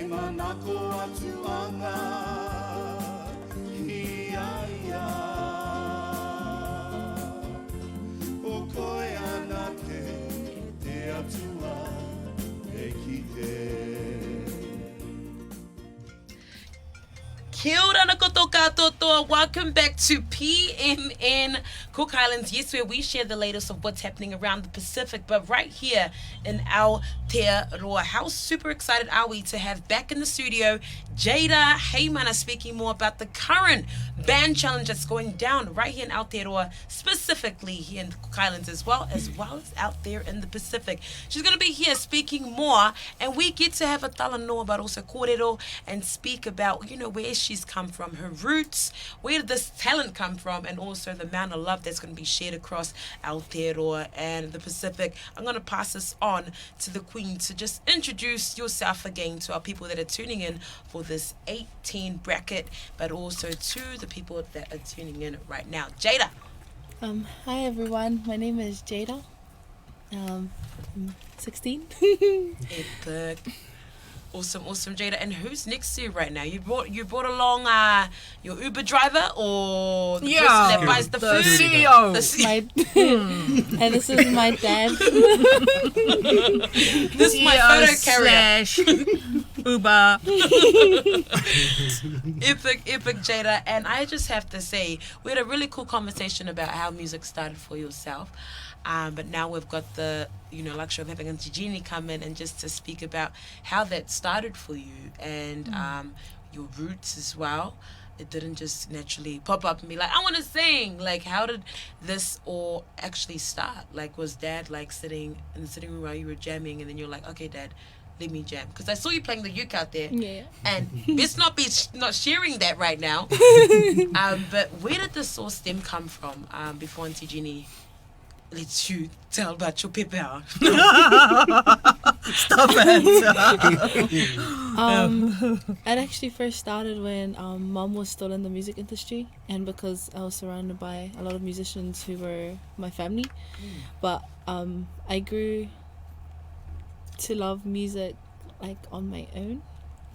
Heimana ko atu anga hiaia o koe ana te atua e kite. Kia ora na koto katoa. Welcome back to PMN Cook Islands. Yes, where we share the latest of what's happening around the Pacific, but right here in Aotearoa. How super excited are we to have back in the studio Jadah Heimana speaking more about the current band challenge that's going down right here in Aotearoa, specifically here in the Cook Islands as well as out there in the Pacific. She's going to be here speaking more, and we get to have a talanoa, but also kōrero, and speak about, you know, where she's come from, her roots, where did this talent come from, and also the amount of love that's going to be shared across Aotearoa and the Pacific. I'm going to pass this on to the Queen to just introduce yourself again to our people that are tuning in for this 18 bracket, but also to the people that are tuning in right now. Jadah. Hi everyone, my name is Jadah. I'm 16. Epic. Awesome, Jadah. And who's next to you right now? You brought along your Uber driver or the person that buys the food? CEO. And this is my dad. This is my photo carrier. Uber. Epic, Jadah. And I just have to say, we had a really cool conversation about how music started for yourself. But now we've got the, luxury of having Auntie Jeannie come in and just to speak about how that started for you and your roots as well. It didn't just naturally pop up and be like, I want to sing. Like, how did this all actually start? Like, was Dad sitting in the sitting room while you were jamming, and then you're like, okay, Dad, let me jam? Because I saw you playing the uke out there. Yeah. And let's not be not sharing that right now. But where did this all stem come from before Auntie Jeannie lets you tell about your pepper? Stop it. It actually first started when Mum was still in the music industry, and because I was surrounded by a lot of musicians who were my family. But I grew to love music on my own,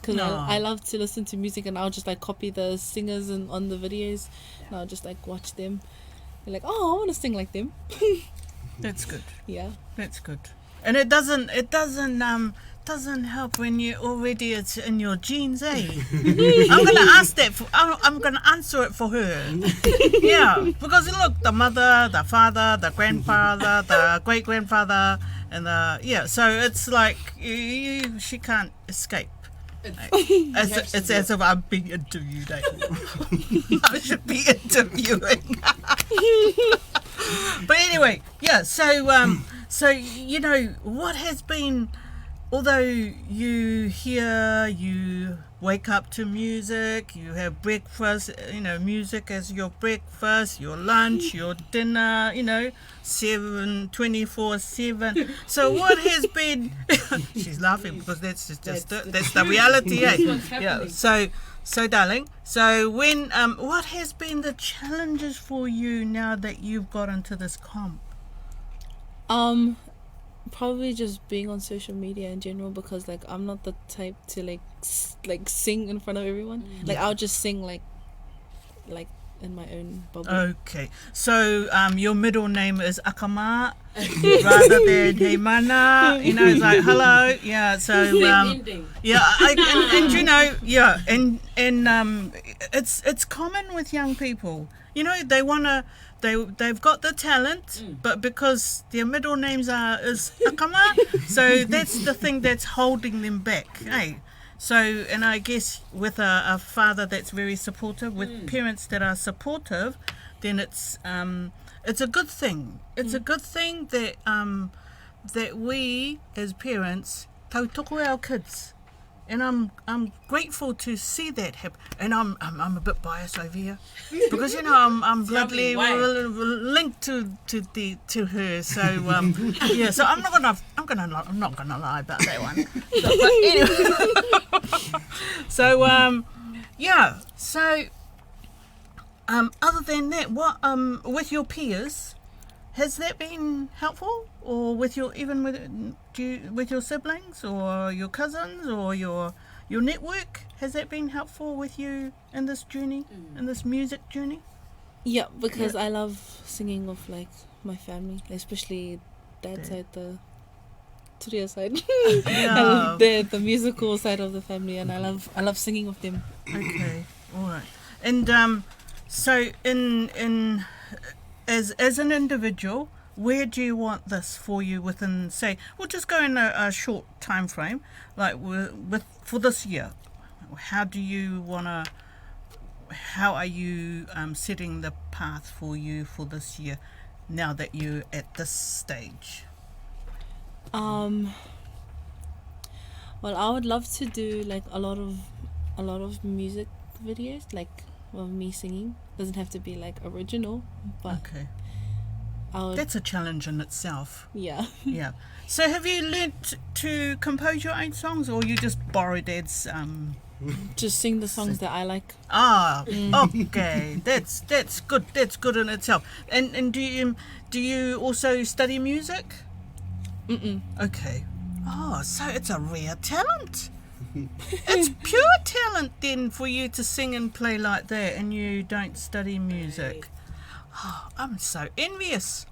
because I love to listen to music, and I'll just copy the singers and on the videos, and I'll just watch them. You're like, oh, I want to sing like them. That's good. Yeah. That's good. And it doesn't help when it's in your genes, eh? I'm gonna ask that. I'm gonna answer it for her. Yeah, because look, the mother, the father, the grandfather, the great grandfather, and so it's like she can't escape. It's as if I'm being interviewed. I should be interviewing. But anyway, so what has been, although you wake up to music, you have breakfast, music as your breakfast, your lunch, your dinner, 24/7. So what has been, she's laughing because that's the reality, eh? Yeah. So darling, when what has been the challenges for you now that you've got into this comp? Probably just being on social media in general, because I'm not the type to sing in front of everyone. I'll just sing like in my own bubble. Okay, so your middle name is Akama rather than Heimana. It's like hello. Yeah. So it's common with young people. They wanna. They've got the talent, but because their middle names is Akama, so that's the thing that's holding them back, eh? So, and I guess with a father that's very supportive, with parents that are supportive, then it's a good thing. It's a good thing that that we as parents tautoko our kids. And I'm grateful to see that happen. And I'm a bit biased over here because I'm bloodly linked to her. So So I'm not gonna lie about that one. So anyway. So other than that, what with your peers, has that been helpful, or with your with your siblings or your cousins or your network? Has that been helpful with you in this journey, in this music journey? Yeah, because I love singing with like my family, especially dad's Dad. side, the Turia side. Yeah. I love the musical side of the family, and I love singing with them. Okay, all right. And so in as an individual, where do you want this for you within, say, we'll just go in a short time frame, like with for this year. How do you wanna? How are you setting the path for you for this year? Now that you're at this stage. Well, I would love to do like a lot of music videos, like of me singing. Doesn't have to be like original, but Okay, I would. that's a challenge in itself. Yeah. Yeah. So have you learnt to compose your own songs, or you just borrow Dad's? Just sing the songs that I like. Okay. That's good. That's good in itself. And do you also study music? Mm-mm. Okay. Oh, so it's a rare talent. It's pure talent then for you to sing and play like that, and you don't study music. Oh, I'm so envious.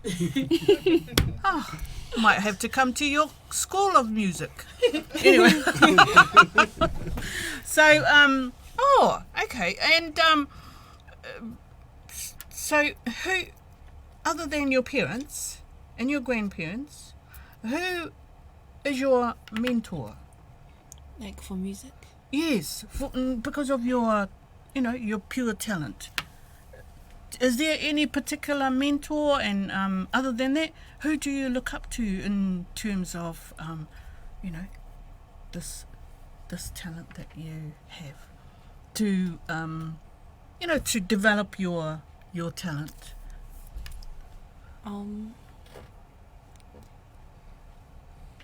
Oh, might have to come to your school of music. Anyway. So, oh, okay. And so who, other than your parents and your grandparents, who is your mentor? Like for music. Yes, because of your, your pure talent. Is there any particular mentor, and other than that, who do you look up to in terms of, this talent that you have to, to develop your talent?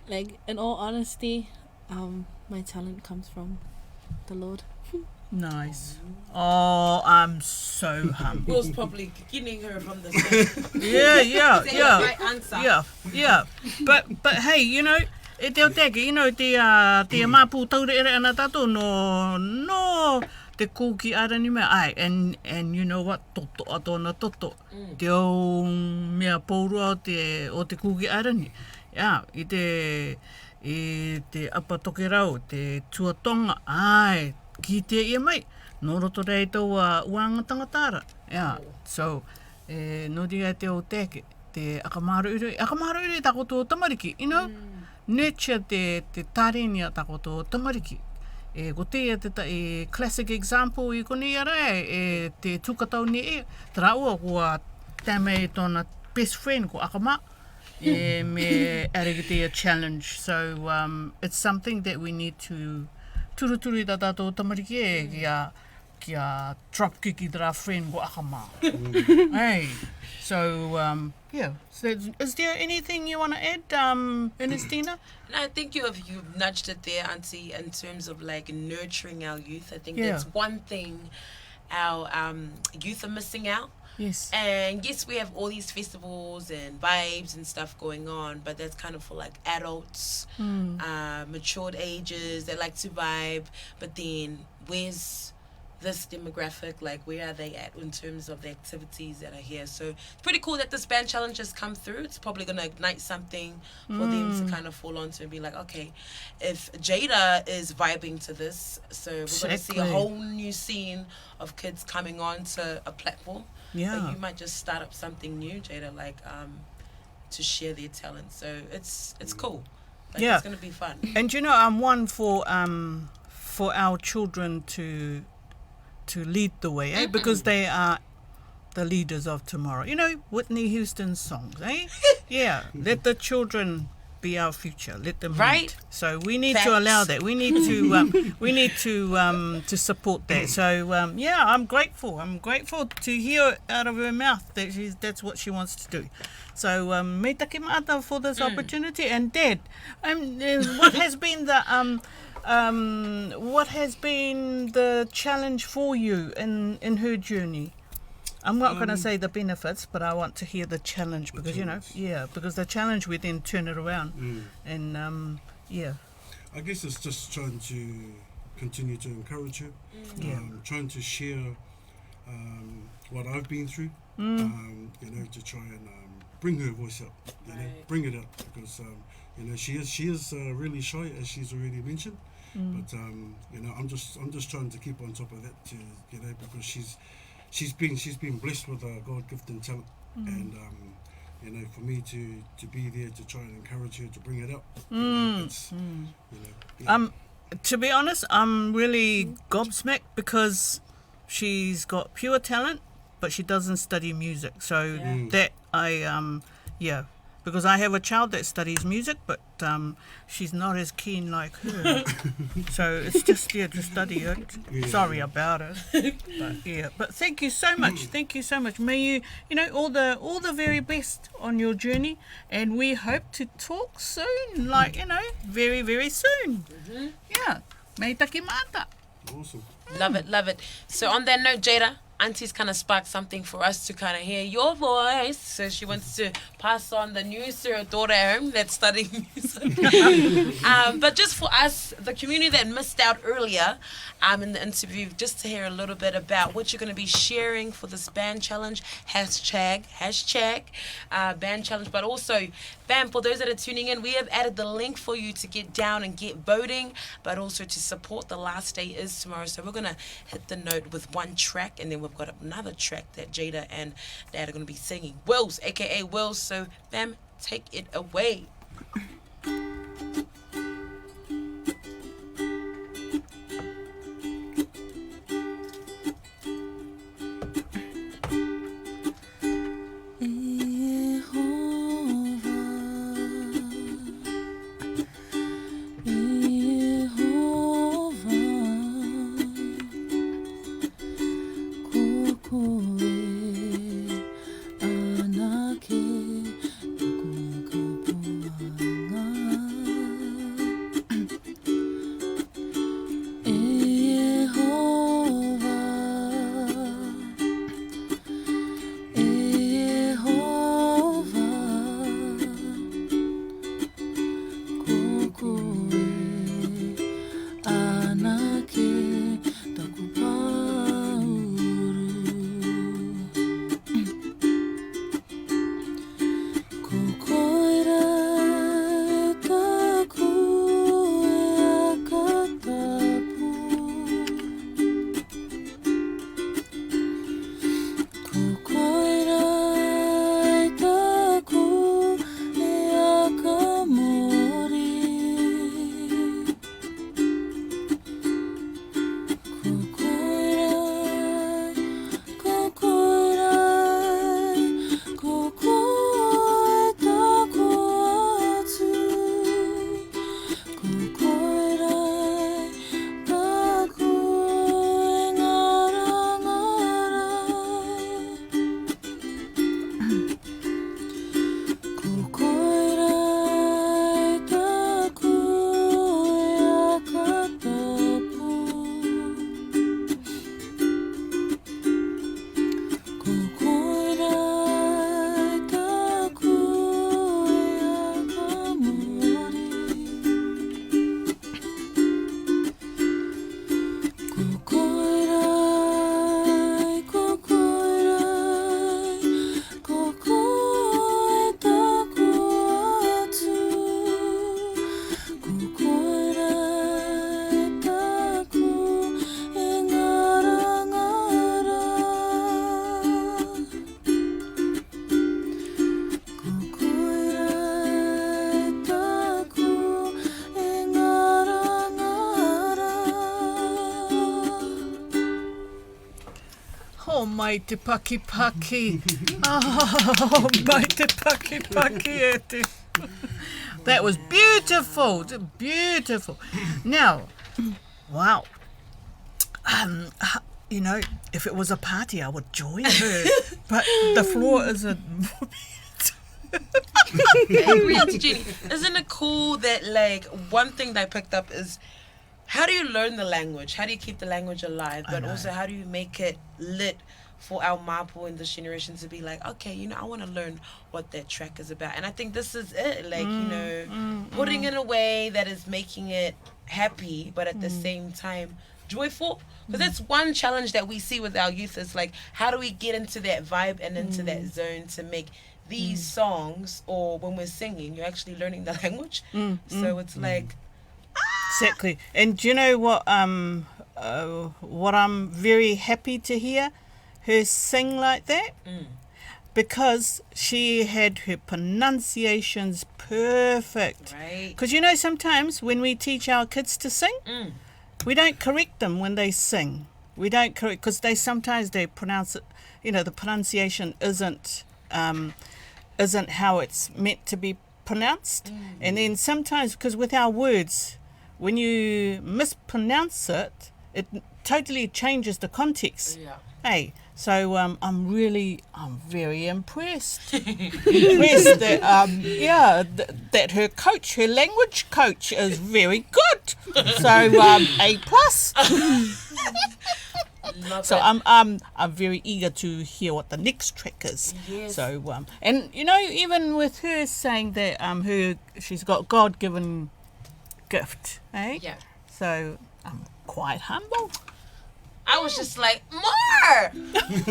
Like in all honesty, my talent comes from the Lord. Nice. Oh, I'm so humble. was probably getting her from the side. Yeah. Right answer. Yeah. But hey, e te o teke, te mapu taure ere ana tato no te kōki ara ni mea ai, and you know what, toto atona toto. Te o mea pourua o te kōki ara ni. Yeah, i te apa toke rau, te tuatonga, ai, ki te ia mai, no roto rei tau uanga tangatara. Yeah, so, no ria te o teke, te akamaru iri takoto o tamariki, nurture te tarenia takoto o tamariki. Ko te classic example I kone ia rai, te tukatau ni tera ua kua tame tōna best friend ko akama, me arigite a challenge. So it's something that we need to turuturi ta tātou tamariki kia drop kiki tera friend ko akama. Hey, so so is there anything you want to add, Ernestina? No, I think you've nudged it there, Auntie, in terms of like nurturing our youth. I think Yeah. that's one thing our youth are missing out. Yes. And yes, we have all these festivals and vibes and stuff going on, but that's kind of for like adults, matured ages that like to vibe. But then where's this demographic, like where are they at in terms of the activities that are here? So it's pretty cool that this band challenge has come through. It's probably going to ignite something for them to kind of fall onto and be like, okay, if Jadah is vibing to this, so we're going to see a Exactly. whole new scene of kids coming on to a platform. Yeah. But you might just start up something new, Jadah, like to share their talent. So it's cool. Like, Yeah. it's going to be fun. And I'm one for our children to lead the way, because they are the leaders of tomorrow. Whitney Houston's songs, Yeah, let the children be our future. Let them Right. lead. So we need Facts. to allow that. We need to support that. So I'm grateful. I'm grateful to hear out of her mouth that that's what she wants to do. So me take mata for this opportunity. And Dad, what has been the challenge for you in her journey? I'm not going to say the benefits, but I want to hear the challenge The because, challenge. because the challenge we then turn it around. And, I guess it's just trying to continue to encourage her, trying to share what I've been through, to try and bring her voice up, bring it up, because she is really shy, as she's already mentioned. But I'm just trying to keep on top of that, because she's been blessed with a God-gifted talent, and for me to be there to try and encourage her to bring it up. To be honest, I'm really gobsmacked because she's got pure talent, but she doesn't study music. So that because I have a child that studies music, but she's not as keen like her. So it's just to study it. Sorry about it. But thank you so much. Thank you so much. May you all the very best on your journey, and we hope to talk soon. Very very soon. Yeah. Mei taki mata. Awesome. Love it. So on that note, Jadah, Auntie's kind of sparked something for us to kind of hear your voice. So she wants to pass on the news to her daughter at home that's studying music. But just for us, the community that missed out earlier in the interview, just to hear a little bit about what you're going to be sharing for this band challenge, hashtag band challenge. But also, fam, for those that are tuning in, we have added the link for you to get down and get voting, but also to support. The last day is tomorrow. So we're going to hit the note with one track, and then we've got another track that Jadah and Dad are going to be singing. Wills, aka Wills. So, fam, take it away. Oh, mai te paki paki. Oh, mai te paki paki e te. That was beautiful. Beautiful. Now, wow. If it was a party, I would join her. But the floor is a... Agree, Auntie Jenny. Isn't it cool that, one thing that I picked up is, how do you learn the language? How do you keep the language alive? But also, how do you make it lit for our mapo in this generation to be like, okay, you know, I want to learn what that track is about. And I think this is it, like, you know, putting it in a way that is making it happy, but at the same time joyful. Because that's one challenge that we see with our youth is like, how do we get into that vibe and into that zone to make these songs, or when we're singing, you're actually learning the language. So it's like, Exactly. And do you know what I'm very happy to hear her sing like that? Because she had her pronunciations perfect. right? Because you know, sometimes when we teach our kids to sing, we don't correct them when they sing. We don't correct, because sometimes they pronounce it, you know, the pronunciation isn't how it's meant to be pronounced. And then sometimes, because with our words, when you mispronounce it, it totally changes the context. Yeah. Hey, so I'm very impressed. Impressed that that her coach, her language coach, is very good. So A+. Love So it. I'm very eager to hear what the next track is. Yes. So and you know, even with her saying that she's got God-given gift, eh? Yeah. So I'm quite humble. I was just like, more!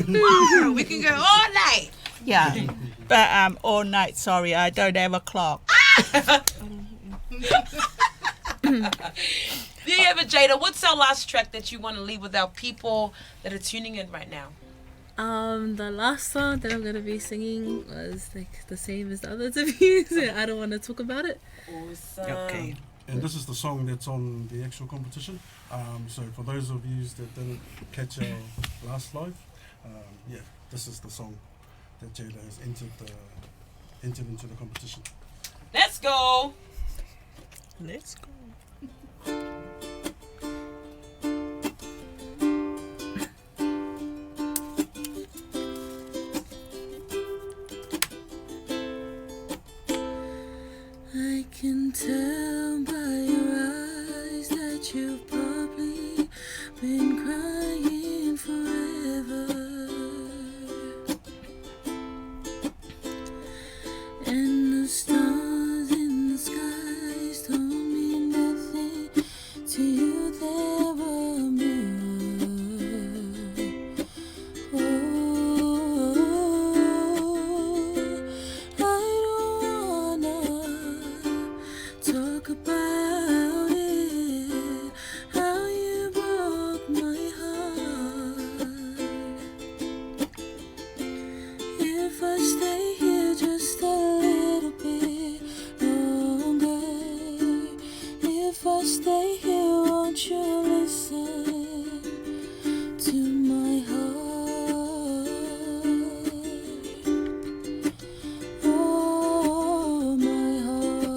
More! We can go all night. Yeah. But all night, sorry, I don't have a clock. Do you ever, Jadah, what's our last track that you want to leave with our people that are tuning in right now? The last song that I'm gonna be singing was like the same as the other interviews. I don't want to talk about it. Awesome. Okay. And this is the song that's on the actual competition. So for those of you that didn't catch our last live, this is the song that Jadah has entered into the competition. Let's go. Let's go. I can tell by your eyes that you've probably been crying forever. And the stars in the skies don't mean nothing to you, they're a mirror. Oh, I don't wanna talk about it, how you broke my heart. If I stay here just a little bit longer, if I stay here, won't you listen to my heart? Oh, my heart.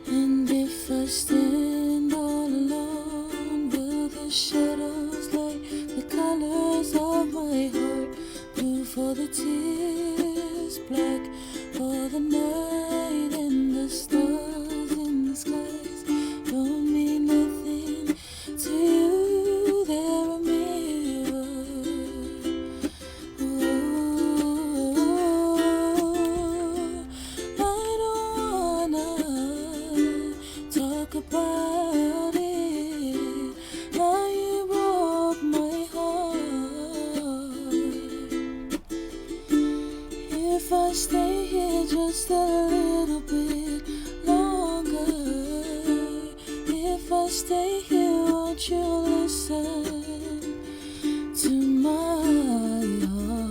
And if I stand all alone, will the shadows light the colors of my heart? Blue for the tears, black for the night, and the stars in the skies don't mean nothing to you, they're a mirror. I don't wanna talk about it, how you broke my heart. If I stay here just a little bit longer, if I stay here, won't you listen to my heart?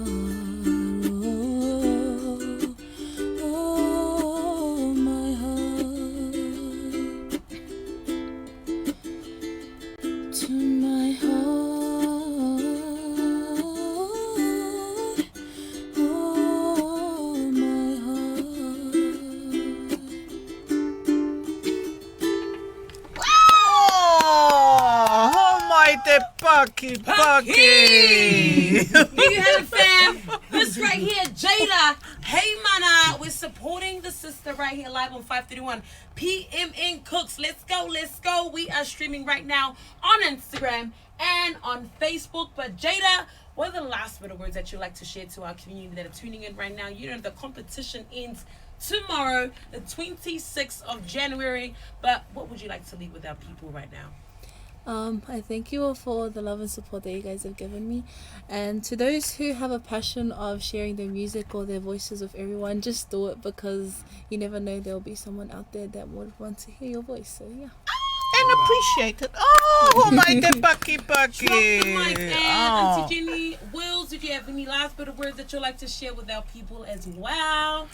Oh, my heart. To my heart. Oh, my heart. Oh my te Paki. Here you have it, fam. This right here, Jadah Heimana, we're supporting the sister right here live on 531 PMN Cooks. Let's go, let's go. We are streaming right now on Instagram and on Facebook. But Jadah, what are the last bit of words that you'd like to share to our community that are tuning in right now? You know, the competition ends tomorrow, the 26th of January. But what would you like to leave with our people right now? I thank you all for the love and support that you guys have given me, and to those who have a passion of sharing their music or their voices with everyone, just do it, because you never know, there'll be someone out there that would want to hear your voice. So yeah. And appreciate it. Oh, my te paki paki. Drop the mic, and Auntie Jenny, Wills, if you have any last bit of words that you'd like to share with our people as well.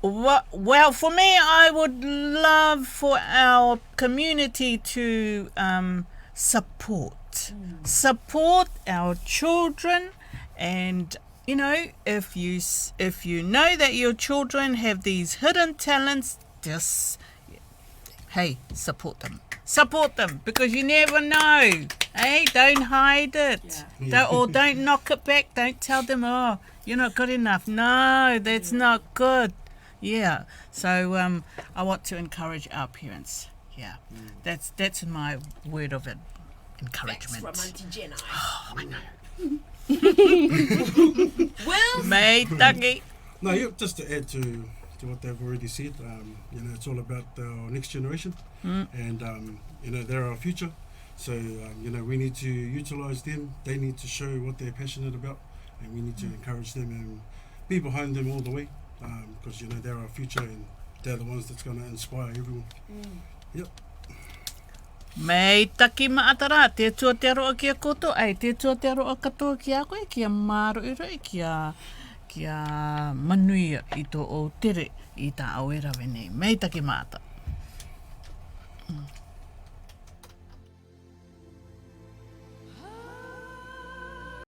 Well, for me, I would love for our community to support our children, and you know, if you know that your children have these hidden talents, just support them, because you never know. Don't hide it. Don't knock it back. Don't tell them, oh, you're not good enough. No, that's not good. Yeah, so I want to encourage our parents. Yeah, that's my word of it. Encouragement. Thanks from Auntie Jenny. Oh, I know. Well, Mate, Dougie. No, yeah, just to add to what they've already said, you know, it's all about our next generation, and you know, they're our future. So you know, we need to utilise them. They need to show what they're passionate about, and we need to encourage them and be behind them all the way, because you know, they're our future, and they're the ones that's going to inspire everyone. Yep. Mei taki maatara, te tua te aroa kia koto, te tua te aroa katoa ki a koe, kia māro ira, kia manui i tō o tere i tā auera wenei. Mei taki maata.